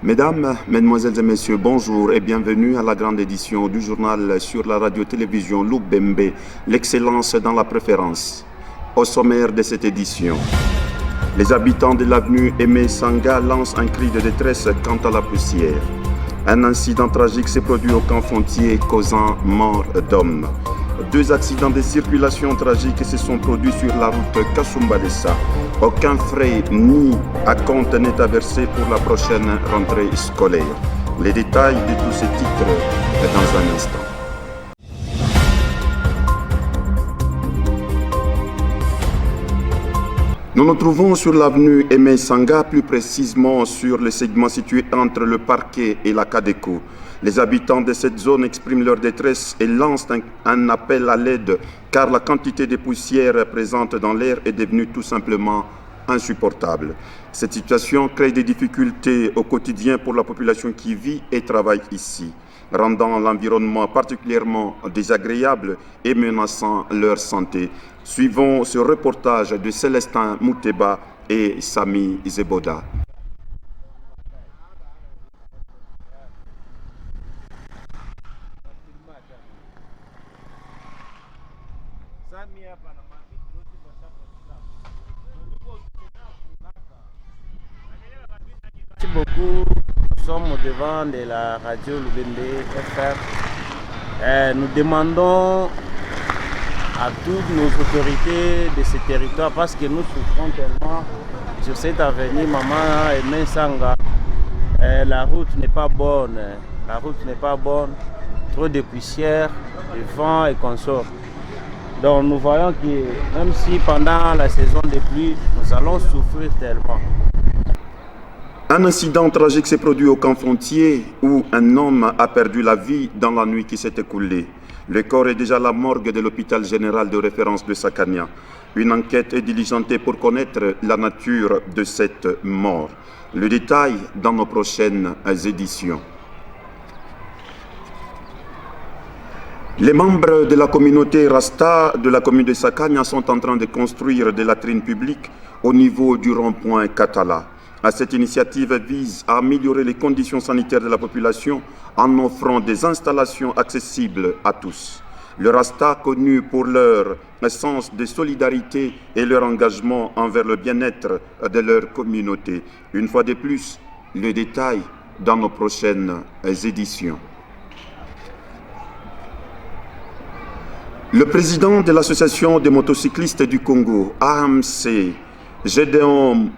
Mesdames, Mesdemoiselles et Messieurs, bonjour et bienvenue à la grande édition du journal sur la radio-télévision Loubembe, l'excellence dans la préférence. Au sommaire de cette édition, les habitants de l'avenue Aimé Sanga lancent un cri de détresse quant à la poussière. Un incident tragique s'est produit au camp Fontier causant mort d'hommes. 2 accidents de circulation tragiques se sont produits sur la route Kasumbalesa. Aucun frais ni acompte n'est à verser pour la prochaine rentrée scolaire. Les détails de tous ces titres dans un instant. Nous nous trouvons sur l'avenue Aimé Sanga, plus précisément sur le segment situé entre le parquet et la Cadeco. Les habitants de cette zone expriment leur détresse et lancent un appel à l'aide car la quantité de poussière présente dans l'air est devenue tout simplement insupportable. Cette situation crée des difficultés au quotidien pour la population qui vit et travaille ici, rendant l'environnement particulièrement désagréable et menaçant leur santé. Suivons ce reportage de Célestin Mouteba et Sami Zeboda. Merci beaucoup. Nous sommes devant de la radio Loubembe FR. Nous demandons à toutes nos autorités de ce territoire parce que nous souffrons tellement sur cette avenue Maman Aimé Sanga. La route n'est pas bonne. La route n'est pas bonne. Trop de poussière, de vent et consorts. Donc nous voyons que même si pendant la saison des pluies, nous allons souffrir tellement. Un incident tragique s'est produit au camp Fontier où un homme a perdu la vie dans la nuit qui s'est écoulée. Le corps est déjà à la morgue de l'hôpital général de référence de Sakania. Une enquête est diligentée pour connaître la nature de cette mort. Le détail dans nos prochaines éditions. Les membres de la communauté Rasta de la commune de Sakania sont en train de construire des latrines publiques au niveau du rond-point Katala. Cette initiative vise à améliorer les conditions sanitaires de la population en offrant des installations accessibles à tous. Le Rasta, connu pour leur sens de solidarité et leur engagement envers le bien-être de leur communauté. Une fois de plus, le détail dans nos prochaines éditions. Le président de l'association des motocyclistes du Congo, AMC, Gédéon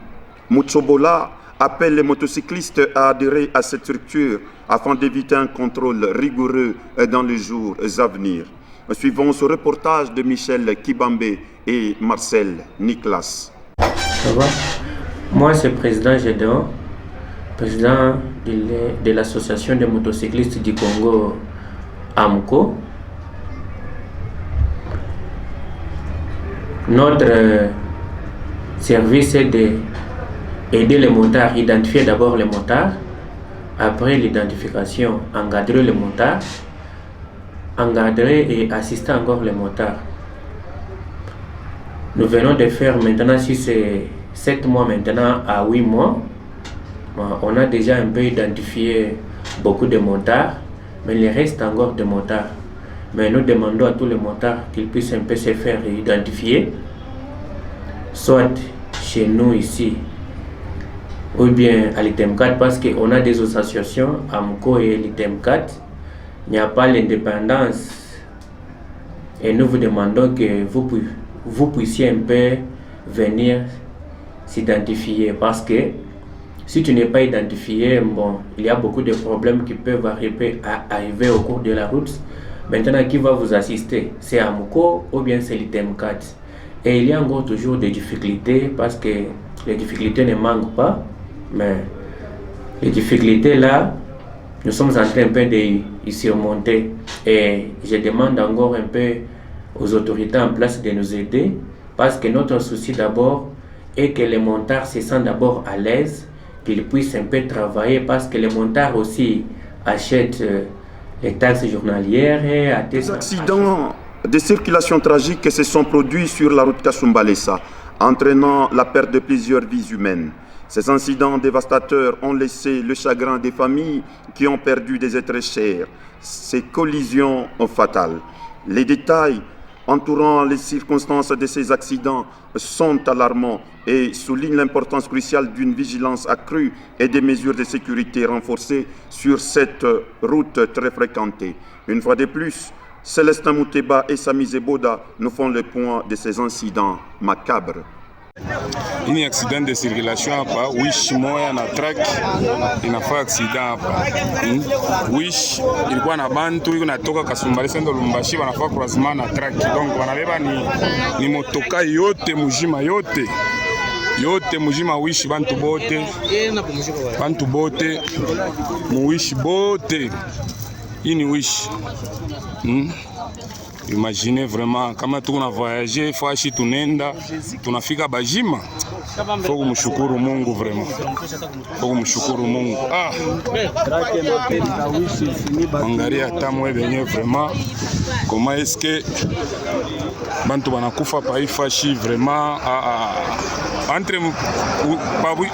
Mutsobola, appelle les motocyclistes à adhérer à cette structure afin d'éviter un contrôle rigoureux dans les jours à venir. Suivons ce reportage de Michel Kibambe et Marcel Niklas. Ça va? Moi, c'est le président Gédéon, président de l'association des motocyclistes du Congo, AMCO. Notre service est d'aider les motards, identifier d'abord les motards, après l'identification, encadrer les motards, encadrer et assister encore les motards. Nous venons de faire maintenant, si c'est 7 mois maintenant à 8 mois, on a déjà un peu identifié beaucoup de motards, mais il reste encore des motards. Mais nous demandons à tous les motards qu'ils puissent un peu se faire identifier, soit chez nous ici, ou bien à l'ITEM 4, parce qu'on a des associations, AMCO et l'ITEM 4, il n'y a pas l'indépendance. Et nous vous demandons que vous puissiez un peu venir s'identifier, parce que si tu n'es pas identifié, bon, il y a beaucoup de problèmes qui peuvent arriver au cours de la route. Maintenant, qui va vous assister? C'est AMCO ou bien c'est l'ITEM 4? Et il y a encore toujours des difficultés parce que les difficultés ne manquent pas. Mais les difficultés là, nous sommes en train un peu de y surmonter. Et je demande encore un peu aux autorités en place de nous aider parce que notre souci d'abord est que les montards se sentent d'abord à l'aise, qu'ils puissent un peu travailler parce que les montards aussi achètent les taxes journalières et à des accidents de circulation tragiques se sont produits sur la route Kasumbalesa, entraînant la perte de plusieurs vies humaines. Ces incidents dévastateurs ont laissé le chagrin des familles qui ont perdu des êtres chers. Ces collisions fatales. Les détails entourant les circonstances de ces accidents sont alarmants et soulignent l'importance cruciale d'une vigilance accrue et des mesures de sécurité renforcées sur cette route très fréquentée. Une fois de plus, Célestin Mouteba et Sami Zeboda nous font le point de ces incidents macabres. Ini accident de circulation hapa wish moya na truck inafaa accident hapa. Wish ilikuwa na bantu iko natoka Kasumbali sendo Lumbashi wanafaa croisement na truck, donc wanabeba ni motoka yote mujima yote mujima wish bantu bote mu wish bote ini wish. Imaginez vraiment kama tuko na voyager fashi tunenda tunafika bajima. Faut kumshukuru Mungu vraiment. Faut kumshukuru Mungu. Angalia tamwe benye vraiment comment est-ce que bantu banakufa pa fashi vraiment entre babu.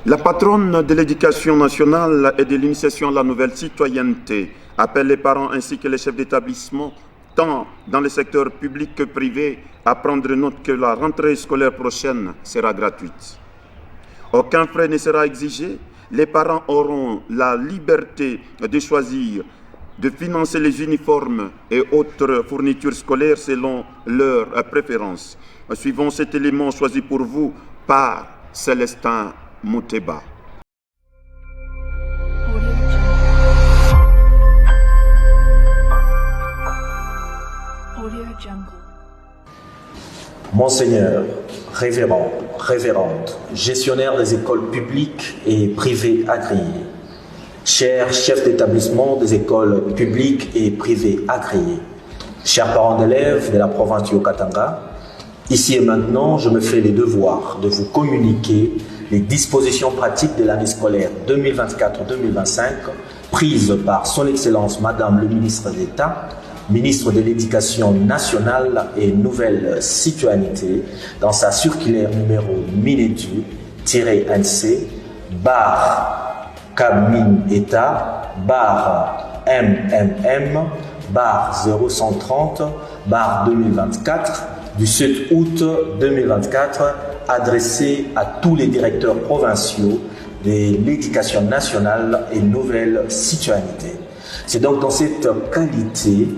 La patronne de l'éducation nationale et de l'initiation à la nouvelle citoyenneté appelle les parents ainsi que les chefs d'établissement, tant dans le secteur public que privé, à prendre note que la rentrée scolaire prochaine sera gratuite. Aucun frais ne sera exigé. Les parents auront la liberté de choisir de financer les uniformes et autres fournitures scolaires selon leurs préférences. Suivons cet élément choisi pour vous par Célestin Mouteba. Monseigneur, révérend, révérende, gestionnaire des écoles publiques et privées agréées, chers chefs d'établissement des écoles publiques et privées agréées, chers parents d'élèves de la province du Haut-Katanga, ici et maintenant, je me fais le devoir de vous communiquer les dispositions pratiques de l'année scolaire 2024-2025 prises par Son Excellence Madame le Ministre d'État, Ministre de l'Éducation nationale et Nouvelle Citoyenneté, dans sa circulaire numéro Minedu-NC, barre Cabmine État, barre MMM, barre 0130, barre 2024, du 7 août 2024, adressée à tous les directeurs provinciaux de l'Éducation nationale et Nouvelle Citoyenneté. C'est donc dans cette qualité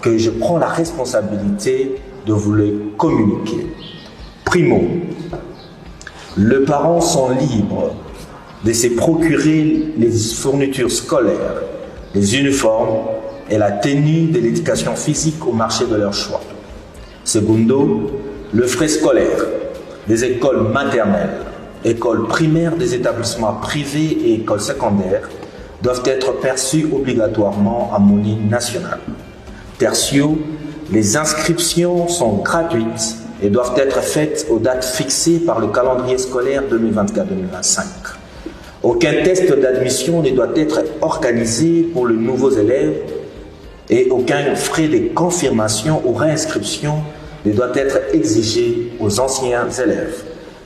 que je prends la responsabilité de vous le communiquer. Primo, les parents sont libres de se procurer les fournitures scolaires, les uniformes et la tenue de l'éducation physique au marché de leur choix. Secondo, le frais scolaire des écoles maternelles, écoles primaires des établissements privés et écoles secondaires doivent être perçus obligatoirement en monnaie nationale. Tertio, les inscriptions sont gratuites et doivent être faites aux dates fixées par le calendrier scolaire 2024-2025. Aucun test d'admission ne doit être organisé pour les nouveaux élèves et aucun frais de confirmation ou réinscription ne doit être exigé aux anciens élèves.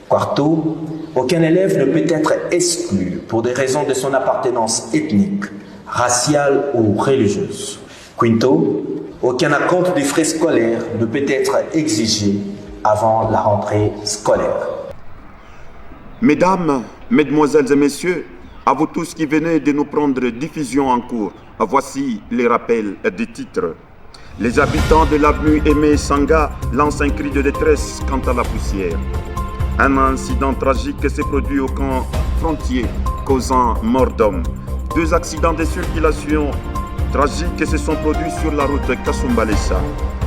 Quarto, aucun élève ne peut être exclu pour des raisons de son appartenance ethnique, raciale ou religieuse. Quinto, aucun acompte des frais scolaires ne peut être exigé avant la rentrée scolaire. Mesdames, Mesdemoiselles et Messieurs, à vous tous qui venez de nous prendre diffusion en cours, voici les rappels des titres. Les habitants de l'avenue Aimé Sanga lancent un cri de détresse quant à la poussière. Un incident tragique s'est produit au camp frontier, causant mort d'homme. 2 accidents de circulation tragiques se sont produits sur la route Kasumbalesa.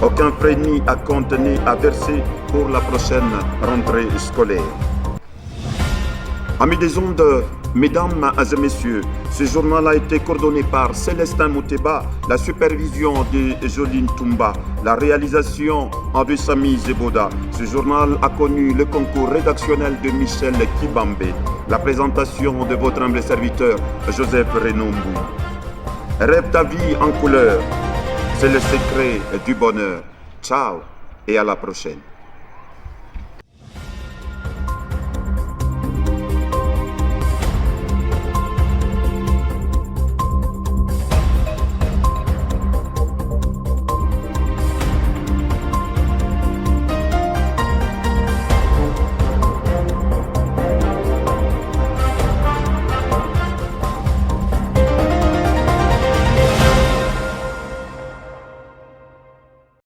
Aucun frais ni à compte ni à verser pour la prochaine rentrée scolaire. Amis des ondes, mesdames et messieurs, ce journal a été coordonné par Célestin Mouteba, la supervision de Joline Toumba, la réalisation de Sami Zeboda. Ce journal a connu le concours rédactionnel de Michel Kibambe, la présentation de votre humble serviteur Joseph Renombu. Rêve ta vie en couleur, c'est le secret du bonheur. Ciao et à la prochaine.